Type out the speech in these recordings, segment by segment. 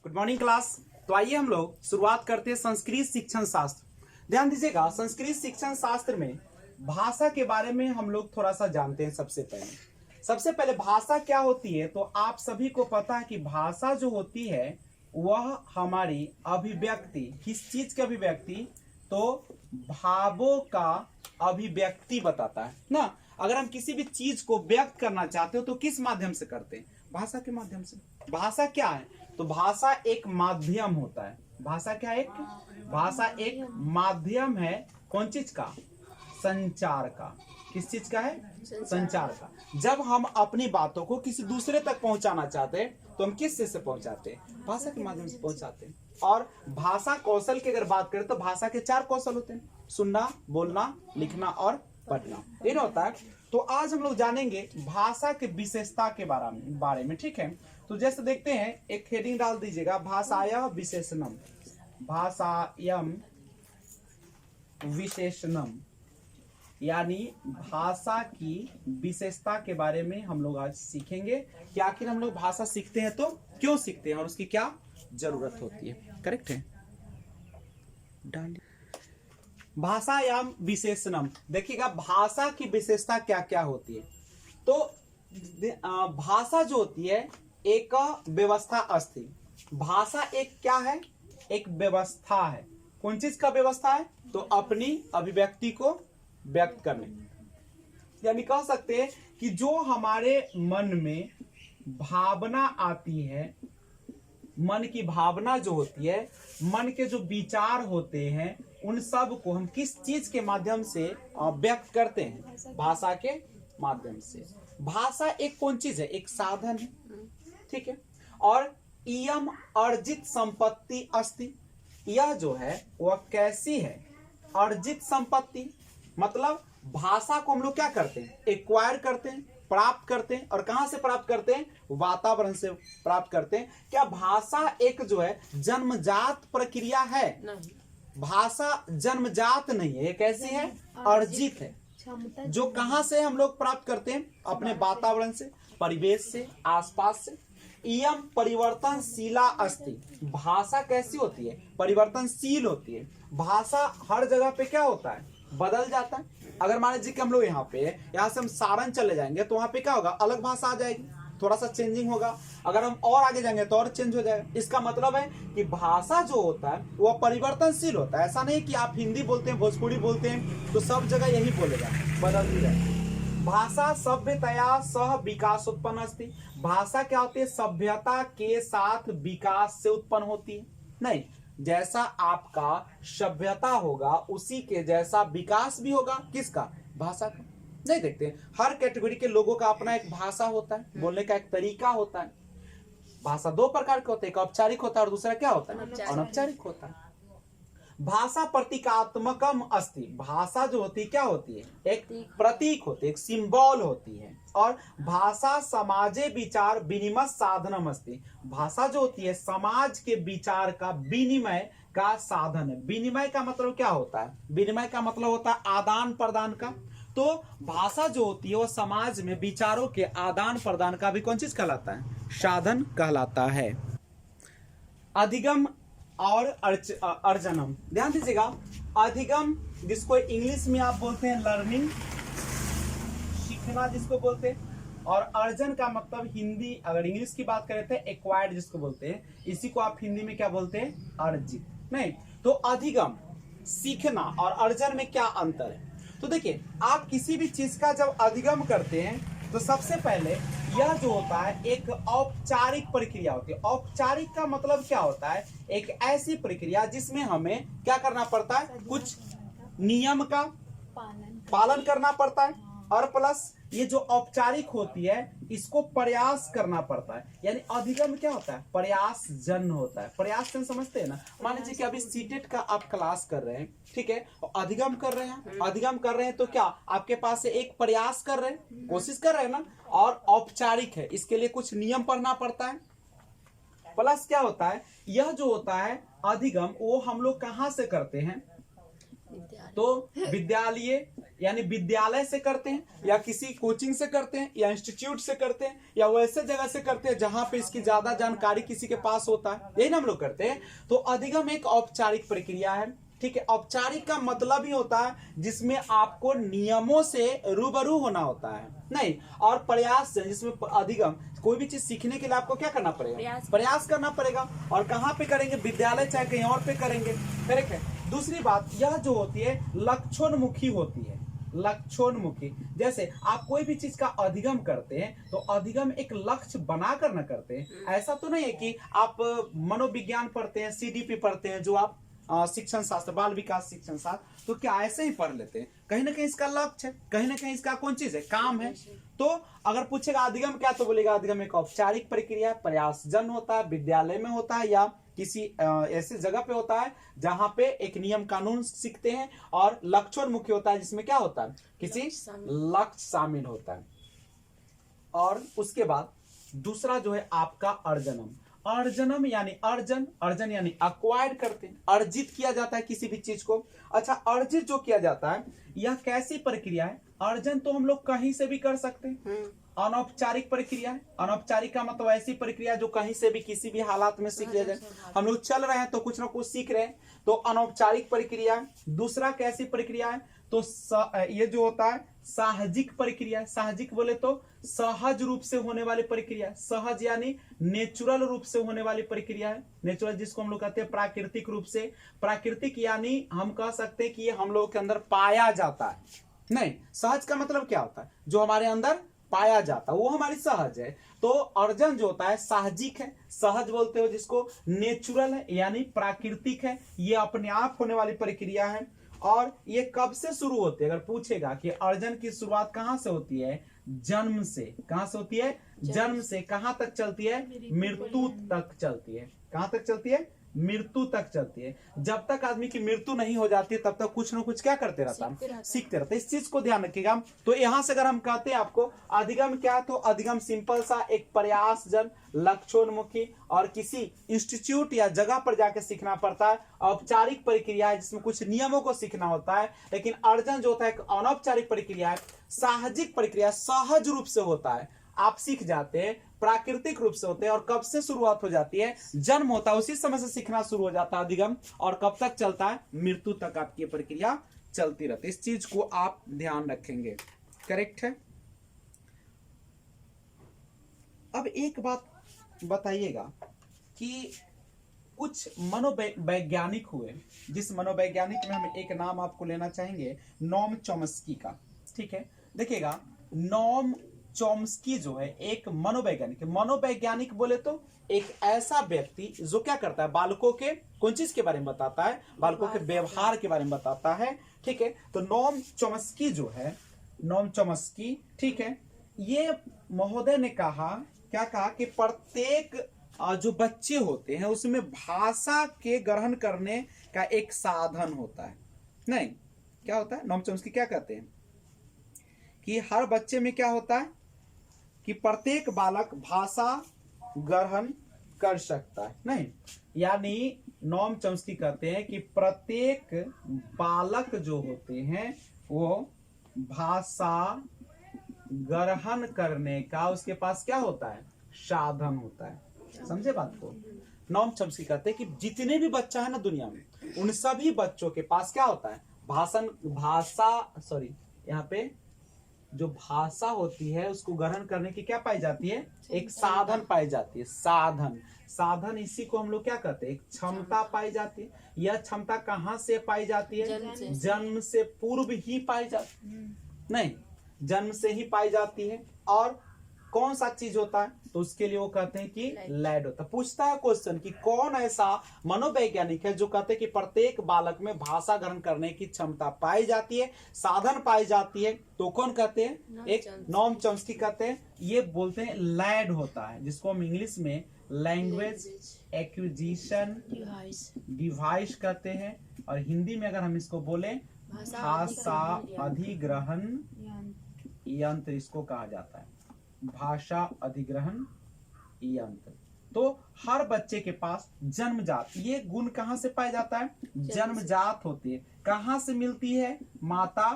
Good morning class. तो आइए हम लोग शुरुआत करते हैं संस्कृत शिक्षण शास्त्र। ध्यान दीजिएगा, संस्कृत शिक्षण शास्त्र में भाषा के बारे में हम लोग थोड़ा सा जानते हैं। सबसे पहले भाषा क्या होती है, तो आप सभी को पता है कि भाषा जो होती है वह हमारी अभिव्यक्ति, किस चीज की अभिव्यक्ति, तो भावों का अभिव्यक्ति बताता है ना। अगर हम किसी भी चीज को व्यक्त करना चाहते हो तो किस माध्यम से करते हैं? भाषा के माध्यम से। भाषा क्या है? तो भाषा एक माध्यम होता है। भाषा क्या है? भाषा एक माध्यम है। कौन चीज का? संचार का। किस चीज का है? संचार का। जब हम अपनी बातों को किसी दूसरे तक पहुंचाना चाहते हैं तो हम किस चीज से पहुंचाते हैं? भाषा के माध्यम से पहुंचाते हैं। और भाषा कौशल की अगर बात करें तो भाषा के 4 कौशल होते हैं: सुनना, बोलना, लिखना और पढ़ना। ये होता है। तो आज हम लोग जानेंगे भाषा के विशेषता के बारे में। ठीक है, तो जैसे देखते हैं, एक हेडिंग डाल दीजिएगा, भाषाया विशेषणम। भाषायम विशेषणम, यानी भाषा की विशेषता के बारे में हम लोग आज सीखेंगे कि आखिर हम लोग भाषा सीखते हैं तो क्यों सीखते हैं और उसकी क्या जरूरत होती है। करेक्ट है। भाषायाम विशेषणम, देखिएगा भाषा की विशेषता क्या क्या होती है। तो भाषा जो होती है एक व्यवस्था अस्ति। भाषा एक क्या है? एक व्यवस्था है। कौन चीज का व्यवस्था है? तो अपनी अभिव्यक्ति को व्यक्त करने, यानी कह सकते हैं कि जो हमारे मन में भावना आती है, मन की भावना जो होती है, मन के जो विचार होते हैं, उन सब को हम किस चीज के माध्यम से व्यक्त करते हैं? भाषा के माध्यम से। भाषा एक कौन चीज है? एक साधन है। ठीक है। और इयम अर्जित संपत्ति अस्ति, यह जो है वह कैसी है? अर्जित संपत्ति, मतलब भाषा को हम लोग क्या करते हैं? एक्वायर करते हैं, प्राप्त करते हैं। और कहां से प्राप्त करते हैं? वातावरण से प्राप्त करते हैं। क्या भाषा एक जो है जन्मजात प्रक्रिया है? नहीं, भाषा जन्मजात नहीं है। ये कैसी है? अर्जित है। जो कहां से हम लोग प्राप्त करते हैं? अपने वातावरण से, परिवेश से, आसपास से। इयम परिवर्तनशीला अस्ति, भाषा कैसी होती है? परिवर्तनशील होती है। भाषा हर जगह पे क्या होता है? बदल जाता है। अगर मान लीजिए कि हम लोग यहाँ से हम सारण चले जाएंगे तो वहां पे क्या होगा? अलग भाषा आ जाएगी, थोड़ा सा चेंजिंग होगा। अगर हम और आगे जाएंगे तो और चेंज हो जाएगा। इसका मतलब है कि भाषा जो होता है वह परिवर्तनशील होता है। ऐसा नहीं कि आप हिंदी बोलते हैं, भोजपुरी बोलते हैं तो सब जगह यही बोलेगा, बदलती रहेगी। भाषा सभ्यतया सह विकास उत्पन्न अस्ति, भाषा क्या होती है? सभ्यता के साथ विकास से उत्पन्न होती है। नहीं, जैसा आपका सभ्यता होगा उसी के जैसा विकास भी होगा। किसका? भाषा का। नहीं, देखते हैं हर कैटेगरी के लोगों का अपना एक भाषा होता है, बोलने का एक तरीका होता है। भाषा 2 प्रकार के होते हैं, एक औपचारिक होता है और दूसरा क्या होता है? अनौपचारिक होता है। भाषा प्रतीकात्मकम अस्ति, भाषा जो होती है क्या होती है? एक प्रतीक होती है, एक सिंबल होती है। और भाषा समाजे विचार विनिमय साधनम अस्ति, भाषा जो होती है समाज के विचार का विनिमय का साधन है। विनिमय का मतलब क्या होता है? विनिमय का मतलब होता है आदान प्रदान का। तो भाषा जो होती है वो समाज में विचारों के आदान प्रदान का भी कौन चीज कहलाता है? साधन कहलाता है। अधिगम और अर्जनम, ध्यान दीजिएगा, अधिगम जिसको इंग्लिश में आप बोलते हैं लर्निंग, सीखना जिसको बोलते हैं। और अर्जन का मतलब हिंदी, अगर इंग्लिश की बात करें तो एक्वायर्ड जिसको बोलते हैं, इसी को आप हिंदी में क्या बोलते हैं? अर्जित। नहीं, तो अधिगम सीखना और अर्जन में क्या अंतर है? तो देखिए, आप किसी भी चीज का जब अधिगम करते हैं तो सबसे पहले यह जो होता है एक औपचारिक प्रक्रिया होती है। औपचारिक का मतलब क्या होता है? एक ऐसी प्रक्रिया जिसमें हमें क्या करना पड़ता है? कुछ नियम का पालन करना पड़ता है। और प्लस ये जो औपचारिक होती है इसको प्रयास करना पड़ता है। यानी अधिगम क्या होता है? प्रयास जन्य होता है। प्रयास जन्य समझते हैं ना? मान लीजिए कि अभी सीटेट का आप क्लास कर रहे हैं, ठीक है, और अधिगम कर रहे हैं। अधिगम कर रहे हैं तो क्या आपके पास से एक प्रयास कर रहे हैं, कोशिश कर रहे हैं ना। और औपचारिक है, इसके लिए कुछ नियम पढ़ना पड़ता है। प्लस क्या होता है? यह जो होता है अधिगम, वो हम लोग कहां से करते हैं? तो विद्यालय यानी विद्यालय से करते हैं, या किसी कोचिंग से करते हैं, या इंस्टीट्यूट से करते हैं, या वैसे जगह से करते हैं जहां पे इसकी ज्यादा जानकारी किसी के पास होता है, यही ना हम लोग करते हैं। तो अधिगम एक औपचारिक प्रक्रिया है, ठीक है। औपचारिक का मतलब ही होता है जिसमें आपको नियमों से रूबरू होना होता है, नहीं, और प्रयास से, जिसमें अधिगम कोई भी चीज सीखने के लिए आपको क्या करना पड़ेगा, प्रयास करना पड़ेगा। और कहाँ पे करेंगे, विद्यालय चाहे कहीं और पे करेंगे, करेक्ट है। दूसरी बात यह जो होती है लक्ष्योन्मुखी होती है, लक्ष्योन्मुखी। जैसे आप कोई भी चीज का अधिगम करते हैं तो अधिगम एक लक्ष्य बनाकर न करते हैं। ऐसा तो नहीं है कि आप मनोविज्ञान पढ़ते हैं, सीडीपी पढ़ते हैं, जो आप शिक्षण शास्त्र, बाल विकास शिक्षण शास्त्र, तो क्या ऐसे ही पढ़ लेते हैं? कहीं ना कहीं इसका लक्ष्य है, कहीं ना कहीं इसका कौन चीज है, काम है। तो अगर पूछेगा अधिगम क्या, तो बोलेगा अधिगम एक औपचारिक प्रक्रिया, प्रयास जन होता है, विद्यालय में होता है, या किसी ऐसे जगह पे होता है जहां पे एक नियम कानून सीखते हैं, और लक्ष्योन्मुखी होता है जिसमें क्या होता है, किसी लक्ष्य शामिल होता है। और उसके बाद दूसरा जो है आपका अर्जनम। अर्जनम यानी अर्जन, अर्जन यानी अक्वायर्ड करते हैं, अर्जित किया जाता है किसी भी चीज को। अच्छा, अर्जित जो किया जाता है यह कैसी प्रक्रिया है? अर्जन तो हम लोग कहीं से भी कर सकते हैं, अनौपचारिक प्रक्रिया है। अनौपचारिक का मतलब ऐसी प्रक्रिया जो कहीं से भी किसी भी हालात में सीख लिया जाए। हम लोग चल रहे हैं तो कुछ ना कुछ सीख रहे हैं, तो अनौपचारिक प्रक्रिया है। दूसरा कैसी प्रक्रिया है, तो ये जो होता है साहजिक प्रक्रिया। साहजिक बोले तो सहज रूप से होने वाली प्रक्रिया, सहज यानी नेचुरल रूप से होने वाली प्रक्रिया है। नेचुरल जिसको हम लोग कहते हैं प्राकृतिक रूप से। प्राकृतिक यानी हम कह सकते हैं कि ये हम लोगों के अंदर पाया जाता है। नहीं, सहज का मतलब क्या होता है, जो हमारे अंदर पाया जाता है वो हमारी सहज है। तो अर्जन जो होता है साहजिक है, सहज बोलते हो जिसको, नेचुरल है यानी प्राकृतिक है, ये अपने आप होने वाली प्रक्रिया है। और ये कब से शुरू होती है, अगर पूछेगा कि अर्जन की शुरुआत कहां से होती है, जन्म से। कहां से होती है, जन्म से। कहां तक चलती है, मृत्यु तक चलती है। कहां तक चलती है, मृत्यु तक चलती है। जब तक आदमी की मृत्यु नहीं हो जाती तब तक कुछ ना कुछ क्या करते रहता, सीखते रहते। इस चीज को ध्यान रखिएगा। तो यहां से अगर हम कहते हैं आपको अधिगम क्या है, तो अधिगम सिंपल सा एक प्रयास जन, लक्ष्योन्मुखी और किसी इंस्टीट्यूट या जगह पर जाकर सीखना पड़ता है। औपचारिक प्रक्रिया है जिसमें कुछ नियमों को सीखना होता है। लेकिन अर्जन जो होता है अनौपचारिक प्रक्रिया है, साहजिक प्रक्रिया, सहज रूप से होता है, आप सीख जाते हैं, प्राकृतिक रूप से होते हैं। और कब से शुरुआत हो जाती है, जन्म होता है उसी समय से सीखना शुरू हो जाता है अधिगम। और कब तक चलता है, मृत्यु तक आपकी प्रक्रिया चलती रहती है। इस चीज को आप ध्यान रखेंगे, करेक्ट है। अब एक बात बताइएगा कि कुछ मनोवैज्ञानिक हुए, जिस मनोवैज्ञानिक में हम एक नाम आपको लेना चाहेंगे, नोम चॉम्स्की का। ठीक है, देखिएगा नोम चॉम्स्की जो है एक मनोवैज्ञानिक। मनोवैज्ञानिक बोले तो एक ऐसा व्यक्ति जो क्या करता है, बालकों के कौन चीज के बारे में बताता है, बालकों के व्यवहार के बारे में बताता है। ठीक है, तो नोम चॉम्स्की जो है, नोम चॉम्स्की, ठीक है, ये महोदय ने कहा, क्या कहा कि प्रत्येक जो बच्चे होते हैं उसमें भाषा के ग्रहण करने का एक साधन होता है। नहीं, क्या होता है, नोम चॉम्स्की क्या कहते हैं कि हर बच्चे में क्या होता है कि प्रत्येक बालक भाषा ग्रहण कर सकता है। नहीं, यानी नोम चॉम्स्की कहते हैं कि प्रत्येक बालक जो होते हैं वो भाषा ग्रहण करने का उसके पास क्या होता है, साधन होता है। समझे बात को। नोम चॉम्स्की कहते हैं कि जितने भी बच्चा है ना दुनिया में, उन सभी बच्चों के पास क्या होता है, यहाँ पे जो भाषा होती है उसको ग्रहण करने की क्या पाई जाती है, एक साधन पाई जाती है। साधन, साधन इसी को हम लोग क्या कहते हैं, एक क्षमता पाई जाती है। यह क्षमता कहां से पाई जाती है, जन्म से पूर्व ही पाई जाती है। नहीं, जन्म से ही पाई जाती है। और कौन सा चीज होता है, तो उसके लिए वो कहते हैं कि लैड होता है। पूछता है क्वेश्चन कि कौन ऐसा मनोवैज्ञानिक है जो कहते हैं कि प्रत्येक बालक में भाषा ग्रहण करने की क्षमता पाई जाती है, साधन पाई जाती है, तो कौन कहते हैं, एक नोम चॉम्स्की कहते हैं। ये बोलते हैं लैड होता है, जिसको हम इंग्लिश में लैंग्वेज एक्विजिशन डिवाइस कहते हैं, और हिंदी में अगर हम इसको बोले भाषा अधिग्रहण यंत्र इसको कहा जाता है। भाषा अधिग्रहण यंत्र, तो हर बच्चे के पास जन्मजात ये गुण कहाँ से पाया जाता है? जन्मजात होती है। कहाँ से मिलती है? माता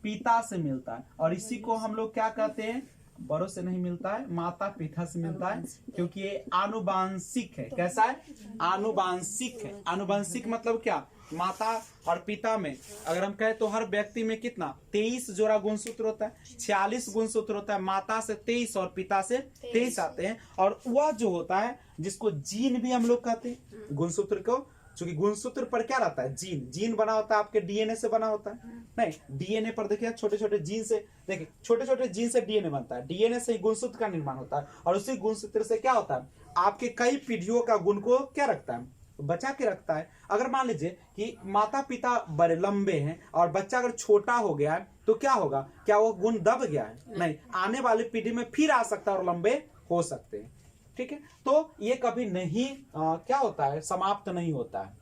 पिता से मिलता है। और इसी को हम लोग क्या कहते हैं? बड़ों से नहीं मिलता है, माता पिता से मिलता है, क्योंकि ये आनुवांशिक है। कैसा है? आनुवांशिक है। आनुवांशिक मतलब क्या? माता और पिता में अगर हम कहें तो हर व्यक्ति में कितना 23 जोड़ा गुणसूत्र होता है, 46 गुणसूत्र होता है। माता से 23 और पिता से 23 आते हैं। और वह जो होता है जिसको जीन भी हम लोग कहते हैं, गुणसूत्र को, क्योंकि गुणसूत्र पर क्या रहता है? जीन। जीन बना होता है आपके डीएनए से बना होता है। नहीं, डीएनए पर देखिए छोटे छोटे जीन से, देखिए छोटे छोटे जीन से डीएनए बनता है। डीएनए से ही गुणसूत्र का निर्माण होता है। और उसी गुणसूत्र से क्या होता है? आपके कई पीढ़ियों का गुण को क्या रखता है? बचा के रखता है। अगर मान लीजिए कि माता पिता बड़े लंबे हैं और बच्चा अगर छोटा हो गया है तो क्या होगा? क्या वो गुण दब गया है? नहीं, आने वाली पीढ़ी में फिर आ सकता है और लंबे हो सकते हैं। ठीक है, तो ये कभी नहीं क्या होता है? समाप्त नहीं होता है।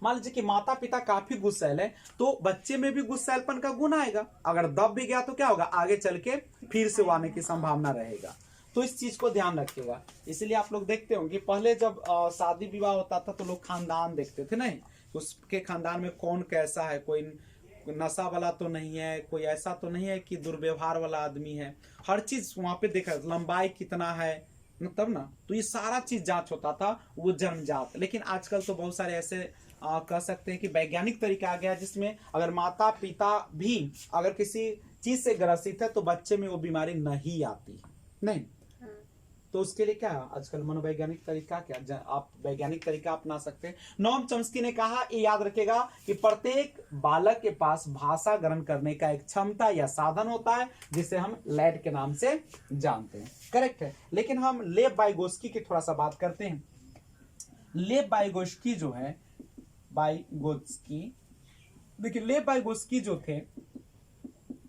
मान लीजिए कि माता पिता काफी गुस्सैल है तो बच्चे में भी गुस्सैलपन का गुण आएगा। अगर दब भी गया तो क्या होगा? आगे चल के फिर से वो आने की संभावना रहेगा। तो इस चीज को ध्यान रखिएगा। इसलिए आप लोग देखते होंगे पहले जब शादी विवाह होता था तो लोग खानदान देखते थे, नहीं उसके खानदान में कौन कैसा है, कोई नशा वाला तो नहीं है, कोई ऐसा तो नहीं है कि दुर्व्यवहार वाला आदमी है। हर चीज वहां पे देखा, लंबाई कितना है तब ना, तो ये सारा चीज जांच होता था, वो जन्मजात। लेकिन आजकल तो बहुत सारे ऐसे कह सकते हैं कि वैज्ञानिक तरीका आ गया जिसमें अगर माता पिता भी अगर किसी चीज से ग्रसित है तो बच्चे में वो बीमारी नहीं आती। नहीं, तो उसके लिए क्या है आजकल मनोवैज्ञानिक तरीका? क्या आप वैज्ञानिक तरीका अपना सकते हैं। नोम चॉम्स्की ने कहा, ये याद रखेगा कि प्रत्येक बालक के पास भाषा ग्रहण करने का एक क्षमता या साधन होता है जिसे हम लैड के नाम से जानते हैं। करेक्ट है। लेकिन हम लेव वाइगोस्की की थोड़ा सा बात करते हैं। लेव वाइगोस्की जो है, वाइगोस्की, देखिए लेव वाइगोस्की जो थे,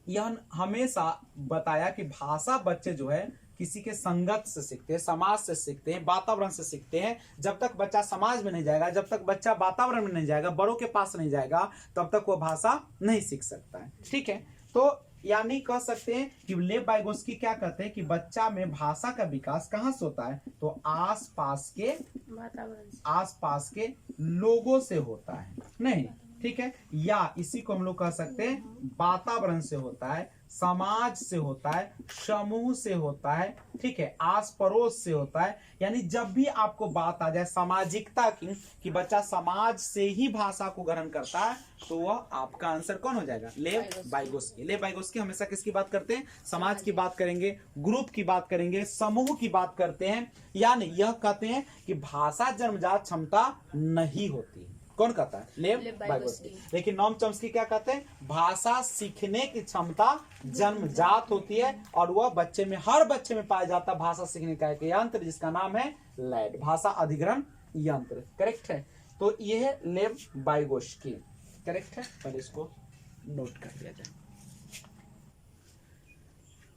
यह हमेशा बताया कि भाषा बच्चे जो है किसी के संगत से सीखते हैं, समाज से सीखते हैं, वातावरण से सीखते हैं। जब तक बच्चा समाज में नहीं जाएगा, जब तक बच्चा वातावरण में नहीं जाएगा, बड़ों के पास नहीं जाएगा, तब तक वो भाषा नहीं सीख सकता है। ठीक है, तो यानी कह सकते हैं कि लेव वाइगोस्की क्या कहते हैं कि बच्चा में भाषा का विकास कहाँ से होता है? तो आसपास के वातावरण, आसपास के लोगों से होता है। नहीं, ठीक है, या इसी को हम लोग कह सकते हैं वातावरण से होता है, समाज से होता है, समूह से होता है, ठीक है, आस पड़ोस से होता है। यानी जब भी आपको बात आ जाए सामाजिकता की कि बच्चा समाज से ही भाषा को ग्रहण करता है, तो वह आपका आंसर कौन हो जाएगा? लेव वाइगोस्की। लेव वाइगोस्की हमेशा किसकी बात करते हैं? समाज की बात करेंगे, ग्रुप की बात करेंगे, समूह की बात करते हैं। यानी यह कहते हैं कि भाषा जन्मजात क्षमता नहीं होती। कौन कहता है? लेव वाइगोस्की। लेकिन नोम चॉम्स्की क्या कहते हैं? भाषा सीखने की क्षमता जन्मजात होती है और वह बच्चे में, हर बच्चे में पाया जाता है भाषा सीखने का एक यंत्र जिसका नाम है लैड, भाषा अधिग्रहण यंत्र। करेक्ट है। तो ये है लेव वाइगोस्की। करेक्ट है, पहले इसको नोट कर दिया जाए।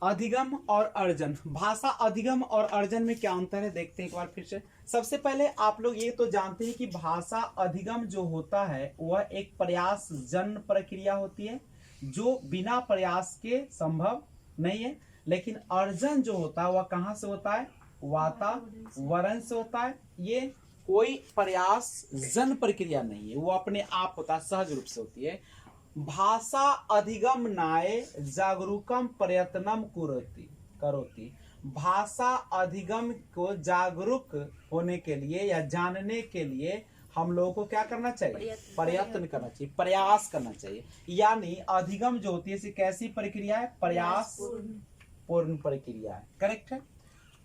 अधिगम और अर्जन, भाषा अधिगम और अर्जन में क्या अंतर है देखते हैं एक बार फिर से। सबसे पहले आप लोग ये तो जानते हैं कि भाषा अधिगम जो होता है वह एक प्रयास जन्य प्रक्रिया होती है जो बिना प्रयास के संभव नहीं है। लेकिन अर्जन जो होता है वह कहाँ से होता है? वातावरण से होता है। ये कोई प्रयास जन्य प्रक्रिया नहीं है, वो अपने आप होता है, सहज रूप से होती है। भाषा अधिगम नाय जागरूकम प्रयत्नम करोति। भाषा अधिगम को जागरूक होने के लिए या जानने के लिए हम लोगों को क्या करना चाहिए? प्रयत्न करना चाहिए, प्रयास करना चाहिए। यानी अधिगम जो होती है कैसी प्रक्रिया है? प्रयास पूर्ण प्रक्रिया है। करेक्ट है।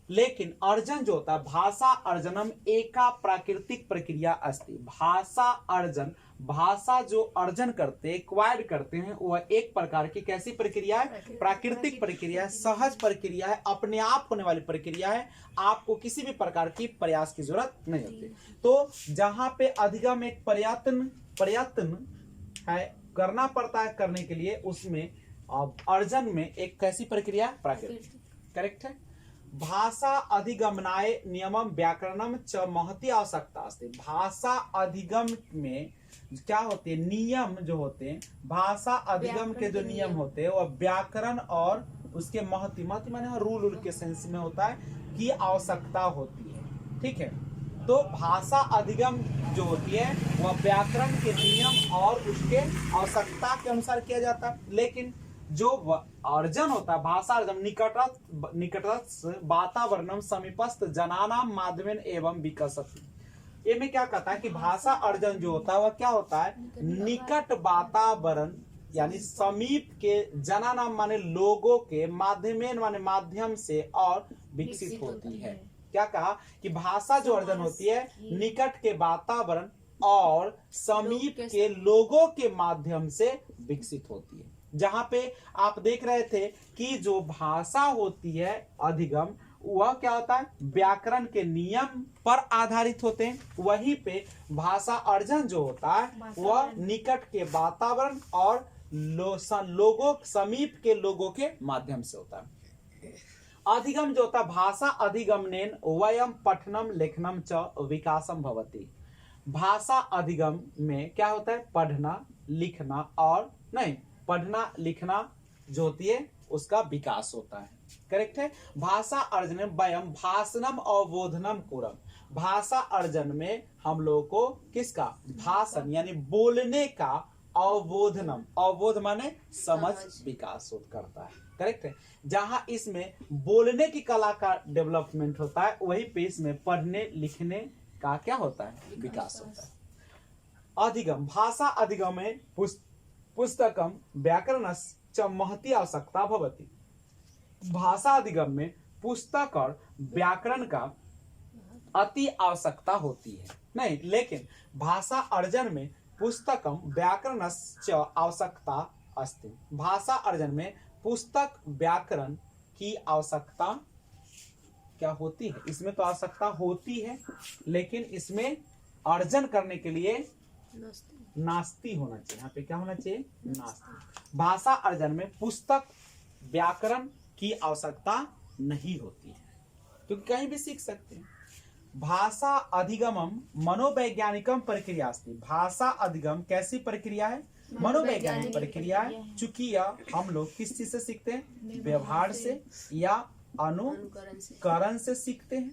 लेकिन अर्जन जो होता है, भाषा अर्जनम एका प्राकृतिक प्रक्रिया अस्ति। भाषा अर्जन, भाषा जो अर्जन करते हैं, एक्वायर्ड करते हैं, वह एक प्रकार की कैसी प्रक्रिया है? प्राकृतिक प्रक्रिया है, सहज प्रक्रिया है, अपने आप होने वाली प्रक्रिया है। आपको किसी भी प्रकार की प्रयास की जरूरत नहीं होती। तो जहां पे अधिगम एक प्रयत्न है, करना पड़ता है करने के लिए, उसमें अर्जन में एक कैसी प्रक्रिया? प्राकृतिक। करेक्ट है। भाषा अधिगमनाय नियमम व्याकरणम च महती आवश्यकता अस्ति। भाषा अधिगम में क्या होते हैं? नियम जो होते हैं, भाषा अधिगम के जो नियम होते हैं वह व्याकरण और उसके महती माने रूल के सेंस में होता है कि आवश्यकता होती है। ठीक है। तो भाषा अधिगम जो होती है वह व्याकरण के नियम और उसके आवश्यकता के अनुसार किया जाता है। लेकिन जो अर्जन होता है, भाषा अर्जन निकटस्थ वातावरणम समीपस्थ जनानाम माध्यमेन एवं विकसति। ये में क्या कहता है कि भाषा अर्जन जो होता है वह क्या होता है, निकट वातावरण यानी समीप के, जनानाम माने लोगों के, माध्यमेन माने माध्यम से और विकसित होती है। क्या कहा कि भाषा जो अर्जन होती है निकट के वातावरण और समीप के लोगों के माध्यम से विकसित होती है। जहां पे आप देख रहे थे कि जो भाषा होती है अधिगम, वह क्या होता है, व्याकरण के नियम पर आधारित होते हैं। वहीं पे भाषा अर्जन जो होता है वह निकट के वातावरण और लोगों, समीप के लोगों के माध्यम से होता है। अधिगम जो होता है, भाषा अधिगमनेन वयम पठनम लेखनम च विकासम भवति। भाषा अधिगम में क्या होता है, पढ़ना लिखना और नहीं, पढ़ना लिखना जो होती है उसका विकास होता है। करेक्ट है। भाषा अर्जन वयम भाषणम अवबोधनम कुरम। भाषा अर्जन में हम लोग को किसका, भाषण यानी बोलने का, अवबोधनम, अवबोध माने समझ, विकास करता है। करेक्ट है। जहां इसमें बोलने की कला का डेवलपमेंट होता है, वहीं पे इसमें पढ़ने लिखने का क्या होता है, विकास होता है। अधिगम, भाषा अधिगम में पुस्तकम व्याकरणस्य च महती आवश्यकता भवति। भाषा अधिगम में पुस्तक और व्याकरण का अति आवश्यकता होती है। नहीं, लेकिन भाषा अर्जन में पुस्तकम व्याकरणस्य आवश्यकता अस्ति। भाषा अर्जन में पुस्तक व्याकरण की आवश्यकता क्या होती है, इसमें तो आवश्यकता होती है, लेकिन इसमें अर्जन करने के लिए नास्ती होना चाहिए। यहाँ पे क्या होना चाहिए, नास्ती। भाषा अर्जन में पुस्तक व्याकरण की आवश्यकता नहीं होती है, क्योंकि कहीं भी सीख सकते हैं। भाषा अधिगमम मनोवैज्ञानिकम प्रक्रिया अस्ति। भाषा अधिगम कैसी प्रक्रिया है, मनोवैज्ञानिक प्रक्रिया है। चूंकि यह हम लोग किस चीज से सीखते हैं, व्यवहार से या अनुकरण से सीखते हैं।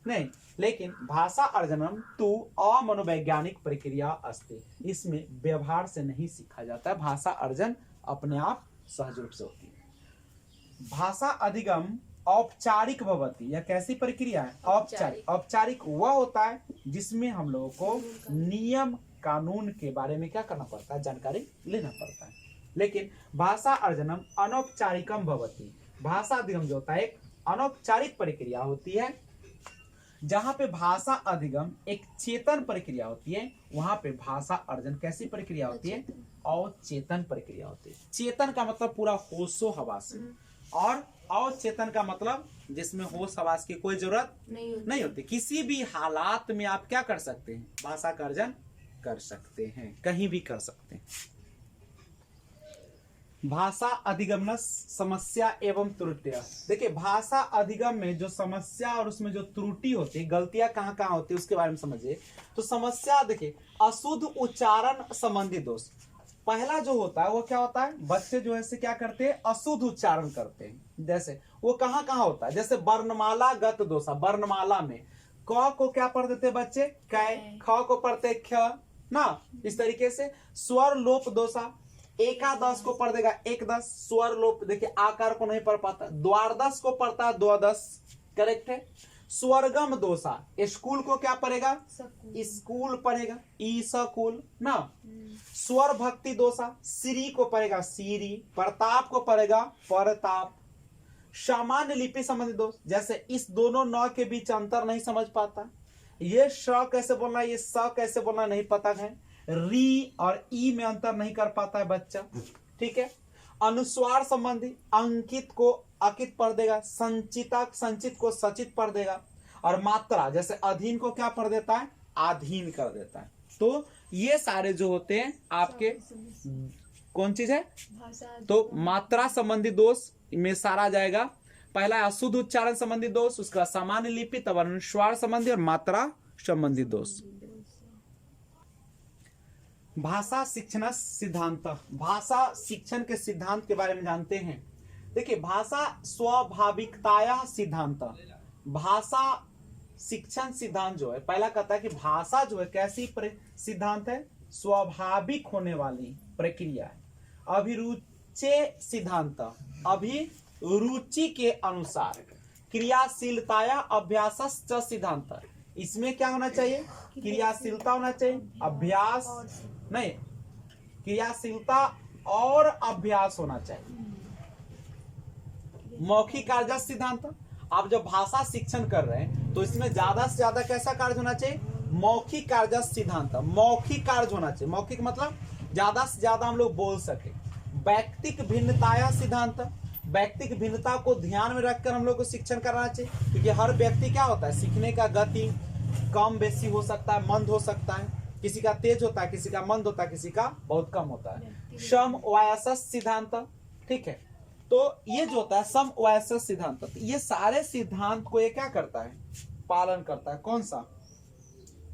नहीं, लेकिन भाषा अर्जनम तू अमनोवैज्ञानिक प्रक्रिया अस्ति। इसमें व्यवहार से नहीं सीखा जाता है, भाषा अर्जन अपने आप सहज रूप से होती है। भाषा अधिगम औपचारिक भवति, यह कैसी प्रक्रिया है, औपचारिक। औपचारिक वह होता है जिसमें हम लोगों को नियम कानून के बारे में क्या करना पड़ता है, जानकारी लेना पड़ता है। लेकिन भाषा अर्जनम अनौपचारिकम भवति। भाषा अधिगम जो होता है एक अनौपचारिक प्रक्रिया होती है। जहां पे भाषा अधिगम एक चेतन प्रक्रिया होती है, वहां पे भाषा अर्जन कैसी प्रक्रिया होती है, अचेतन प्रक्रिया होती है। चेतन का मतलब पूरा होशो हवास, और अचेतन का मतलब जिसमें होश हवास की कोई जरूरत नहीं होती। किसी भी हालात में आप क्या कर सकते हैं, भाषा का अर्जन कर सकते हैं, कहीं भी कर सकते हैं। भाषा अधिगम समस्या एवं त्रुटियां। देखिए, भाषा अधिगम में जो समस्या और उसमें जो त्रुटि होती है, गलतियां कहाँ कहाँ होती है उसके बारे में समझिए। तो समस्या देखिए, अशुद्ध उच्चारण संबंधी दोष। पहला जो होता है वो क्या होता है, बच्चे जो है से क्या करते हैं, अशुद्ध उच्चारण करते हैं। जैसे वो कहाँ कहाँ होता है, जैसे वर्णमाला गत दोषा। वर्णमाला में क को क्या पढ़ देते बच्चे, कै, ख को पढ़ते ख ना, इस तरीके से। स्वर लोप दोषा, एकादश को पढ़ देगा एकदश, स्वर लोप देखिए आकार को नहीं पढ़ पाता, द्वादश को पढ़ता है द्वादश, करेक्ट है। स्वर्गम दोषा, स्कूल को क्या पढ़ेगा, स्कूल पढ़ेगा, ई स्कूल ना। स्वर भक्ति दोषा, श्री को पढ़ेगा सीरी, प्रताप को पढ़ेगा प्रताप। सामान्य लिपि संबंधी दोष, जैसे इस दोनों न के बीच अंतर नहीं समझ पाता, ये श कैसे बोलना है, ये स कैसे बोलना नहीं पता है, री और ई में अंतर नहीं कर पाता है बच्चा, ठीक है। अनुस्वार संबंधी, अंकित को अकित पढ़ देगा, संचिता संचित को सचित पढ़ देगा, और मात्रा जैसे अधीन को क्या पढ़ देता है, आधीन कर देता है। तो ये सारे जो होते हैं आपके कौन चीज है, तो मात्रा संबंधी दोष में सारा आ जाएगा। पहला अशुद्ध उच्चारण संबंधी दोष, उसका सामान्य लिपि, तब अनुस्वार संबंधी और मात्रा संबंधी दोष। भाषा शिक्षण सिद्धांत, भाषा शिक्षण के सिद्धांत के बारे में जानते हैं। देखिए, भाषा स्वाभाविकताया सिद्धांत, भाषा शिक्षण सिद्धांत जो है, पहला कहता है कि भाषा जो है कैसी सिद्धांत है, स्वाभाविक होने वाली प्रक्रिया है। अभिरुचि सिद्धांत, अभिरुचि के अनुसार। क्रियाशीलताया अभ्यासश्च सिद्धांत, इसमें क्या होना चाहिए, क्रियाशीलता होना चाहिए, अभ्यास नहीं, क्रियाशीलता और अभ्यास होना चाहिए। मौखिक कार्य सिद्धांत, आप जब भाषा शिक्षण कर रहे हैं तो इसमें ज्यादा से ज्यादा कैसा कार्य होना चाहिए, मौखिक कार्य सिद्धांत, मौखिक कार्य होना चाहिए। मौखिक मतलब ज्यादा से ज्यादा हम लोग बोल सके। व्यक्तिक भिन्नताया सिद्धांत, व्यक्तिक भिन्नता को ध्यान में रखकर हम लोग को शिक्षण करना चाहिए, क्योंकि हर व्यक्ति क्या होता है, सीखने का गति कम बेसी हो सकता है, मंद हो सकता है, किसी का तेज होता है, किसी का मंद होता है, किसी का बहुत कम होता है। समवयस्क सिद्धांत, ठीक है, तो ये जो होता है समवयस्क सिद्धांत, तो ये सारे सिद्धांत को ये क्या करता है, पालन करता है। कौन सा,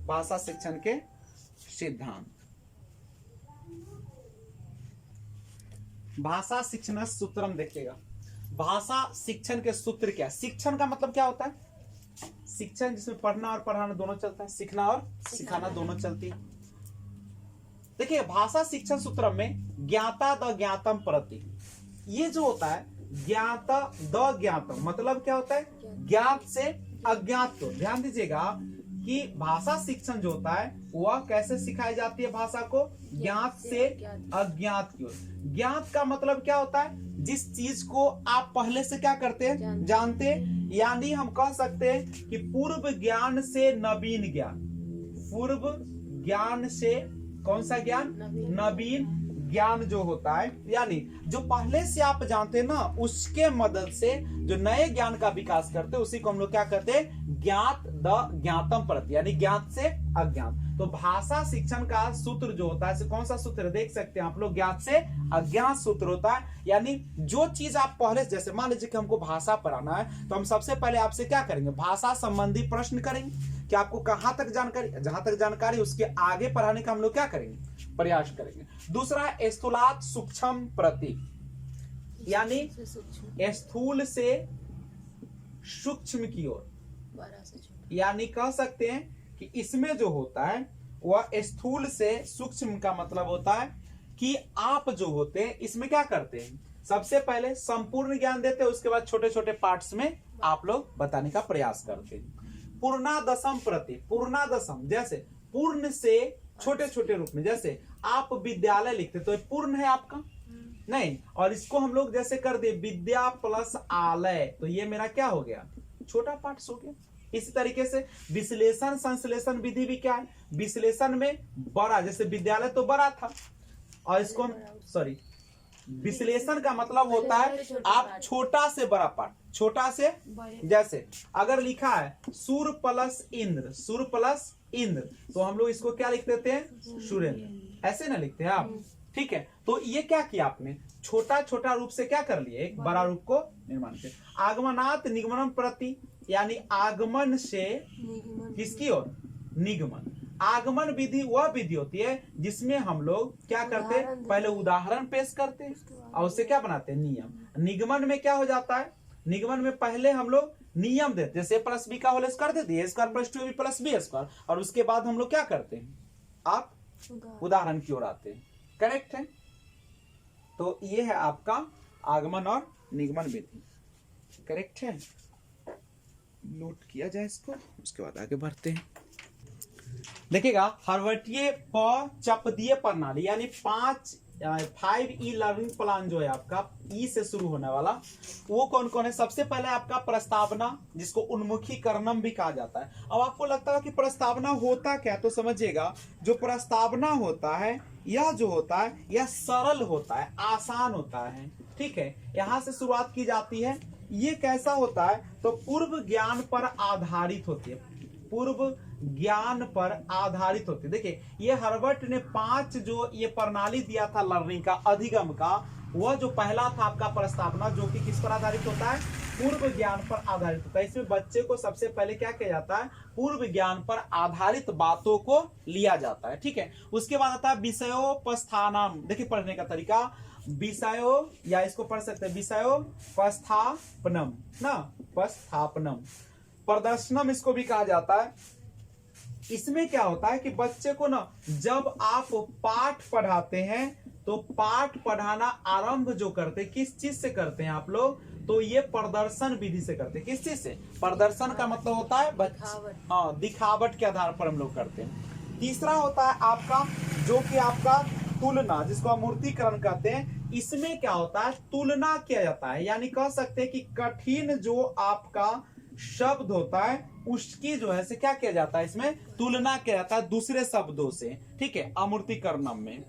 भाषा शिक्षण के सिद्धांत। भाषा शिक्षण सूत्रम देखिएगा, भाषा शिक्षण के सूत्र क्या है। शिक्षण का मतलब क्या होता है, शिक्षण जिसमें पढ़ना और पढ़ाना दोनों चलता है, सीखना और सिखाना दोनों चलती है। देखिए भाषा शिक्षण सूत्र में ज्ञाता द ज्ञातम प्रति, ये जो होता है ज्ञाता द ज्ञातम मतलब क्या होता है, ज्ञात से अज्ञात को। ध्यान दीजिएगा कि भाषा शिक्षण जो होता है वह कैसे सिखाई जाती है, भाषा को ज्ञात से अज्ञात की ओर। ज्ञात का मतलब क्या होता है, जिस चीज को आप पहले से क्या करते हैं, जानते हैं, यानी हम कह सकते हैं कि पूर्व ज्ञान से नवीन ज्ञान। पूर्व ज्ञान से कौन सा ज्ञान, नवीन ज्ञान जो होता है, यानी जो पहले से आप जानते हैं ना, उसके मदद से जो नए ज्ञान का विकास करते हैं, उसी को हम लोग क्या करते हैं, ज्ञात द ज्ञातम प्रति, यानी ज्ञात से अज्ञात। तो भाषा शिक्षण का सूत्र जो होता है, कौन सा सूत्र देख सकते हैं आप लोग, ज्ञात से अज्ञात सूत्र होता है। यानी जो चीज आप पहले, जैसे मान लीजिए कि हमको भाषा पढ़ाना है, तो हम सबसे पहले आपसे क्या करेंगे, भाषा संबंधी प्रश्न करेंगे कि आपको कहां तक जानकारी, जहां तक जानकारी उसके आगे पढ़ाने का हम लोग क्या करेंगे, प्रयास करेंगे। दूसरा स्थूलात् सूक्ष्म प्रति, यानी स्थूल से सूक्ष्म की ओर, यानी कह सकते हैं कि इसमें जो होता है वह स्थूल से सूक्ष्म का मतलब होता है कि आप जो होते हैं इसमें क्या करते हैं, सबसे पहले संपूर्ण ज्ञान देते हैं, उसके बाद छोटे छोटे पार्ट्स में आप लोग बताने का प्रयास करते हैं। पूर्णादशम प्रति, पूर्णादशम जैसे पूर्ण से छोटे छोटे रूप में, जैसे आप विद्यालय लिखते तो पूर्ण है आपका नहीं, और इसको हम लोग जैसे कर दे विद्या प्लस आलय, तो ये मेरा क्या हो गया, छोटा पार्ट हो गया। इसी तरीके से विश्लेषण संश्लेषण विधि भी क्या है, विश्लेषण में बड़ा, जैसे विद्यालय तो बड़ा था, और इसको सॉरी विश्लेषण का मतलब होता है आप छोटा से बड़ा पार्ट, छोटा से, जैसे अगर लिखा है सूर्य प्लस इंद्र, सूर्य प्लस इंद्र, तो हम लोग इसको क्या लिख देते हैं, सुरेंद्र, ऐसे ना लिखते हैं आप, ठीक है। तो ये क्या किया आपने, छोटा छोटा रूप से क्या कर लिए, एक बड़ा रूप को निर्माण किया। आगमनात् निगमनम प्रति, यानी आगमन से किसकी ओर, निगमन। आगमन विधि वह विधि होती है जिसमें हम लोग क्या करते हैं, पहले उदाहरण पेश करते हैं और उससे क्या बनाते हैं, नियम। निगमन में क्या हो जाता है, निगमन में पहले हम लोग नियम देते हैं, जैसे प्लस बी का होल स्क्वायर देते हैं, square plus 2 plus b square, और उसके बाद हम लोग क्या करते हैं, आप उदाहरण की ओर आते हैं। करेक्ट है। तो ये है आपका आगमन और निगमन विधि, करेक्ट है। नोट किया जाए इसको, उसके बाद आगे बढ़ते हैं। देखिएगा हर्वटीय चपदीय प्रणाली, यानी 5E लर्निंग प्लान जो है आपका ई से शुरू होने वाला, वो कौन कौन है। सबसे पहले आपका प्रस्तावना, जिसको उन्मुखीकरणम भी कहा जाता है। अब आपको लगता है कि प्रस्तावना होता क्या, तो समझिएगा जो प्रस्तावना होता है यह जो होता है यह सरल होता है, आसान होता है, ठीक है। यहां से शुरुआत की जाती है। ये कैसा होता है, तो पूर्व ज्ञान पर आधारित होती है, पूर्व ज्ञान पर आधारित होती है। देखिए ये हर्बर्ट ने 5 जो ये प्रणाली दिया था लर्निंग का, अधिगम का, वह जो पहला था आपका प्रस्तावना, जो कि किस पर आधारित होता है, पूर्व ज्ञान पर आधारित होता है। इसमें बच्चे को सबसे पहले क्या किया जाता है, पूर्व ज्ञान पर आधारित बातों को लिया जाता है, ठीक है। उसके बाद आता है विषयोपस्थानम। देखिए पढ़ने का तरीका, विषयो, या इसको पढ़ सकते हैं विषयोपस्थापनम ना, उपस्थापनम। प्रदर्शनम इसको भी कहा जाता है। इसमें क्या होता है कि बच्चे को ना जब आप पाठ पढ़ाते हैं तो पाठ पढ़ाना आरंभ जो करते किस चीज से करते हैं आप लोग, तो ये प्रदर्शन विधि से करते हैं। किस चीज से? प्रदर्शन का मतलब होता है दिखावट के आधार पर हम लोग करते हैं। तीसरा होता है आपका जो कि आपका तुलना, जिसको हम मूर्तिकरण कहते हैं। इसमें क्या होता है, तुलना किया जाता है, यानी कह सकते हैं कि कठिन जो आपका शब्द होता है उसकी जो है से क्या किया जाता है, इसमें तुलना किया जाता है दूसरे शब्दों से। ठीक है, अमूर्तीकरणम में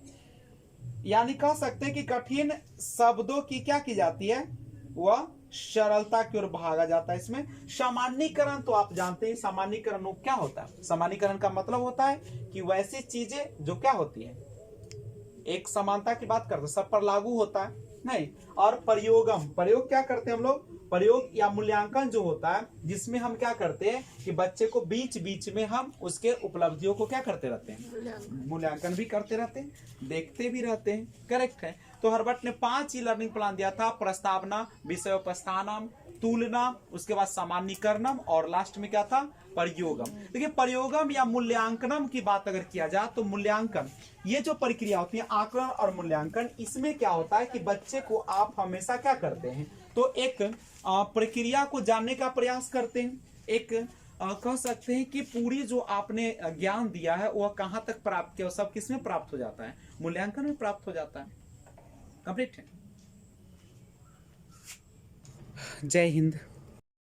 यानी कह सकते हैं कि कठिन शब्दों की क्या की जाती है, वह सरलता की ओर भागा जाता है। इसमें सामान्यीकरण तो आप जानते हैं, सामान्यीकरण क्या होता है? सामान्यीकरण का मतलब होता है कि वैसी चीजें जो क्या होती है, एक समानता की बात करते सब पर लागू होता है नहीं। और प्रयोगम, प्रयोग क्या करते हैं हम लोग, प्रयोग या मूल्यांकन जो होता है जिसमें हम क्या करते हैं कि बच्चे को बीच बीच में हम उसके उपलब्धियों को क्या करते रहते हैं, मूल्यांकन भी करते रहते हैं, देखते भी रहते हैं। करेक्ट है। तो हर्बर्ट ने 5 ही लर्निंग प्लान दिया था, प्रस्तावना, विषयोपस्थानम, तुलना, उसके बाद सामान्यीकरणम और लास्ट में क्या था, प्रयोगम। देखिए प्रयोगम या मूल्यांकनम की बात अगर किया जाए तो मूल्यांकन, ये जो प्रक्रिया होती है आकलन और मूल्यांकन, इसमें क्या होता है कि बच्चे को आप हमेशा क्या करते हैं, तो एक प्रक्रिया को जानने का प्रयास करते हैं। एक कह सकते हैं कि पूरी जो आपने ज्ञान दिया है वह कहां तक प्राप्त किया, सब किसमें प्राप्त हो जाता है, मूल्यांकन में प्राप्त हो जाता है। कंप्लीट है। जय हिंद।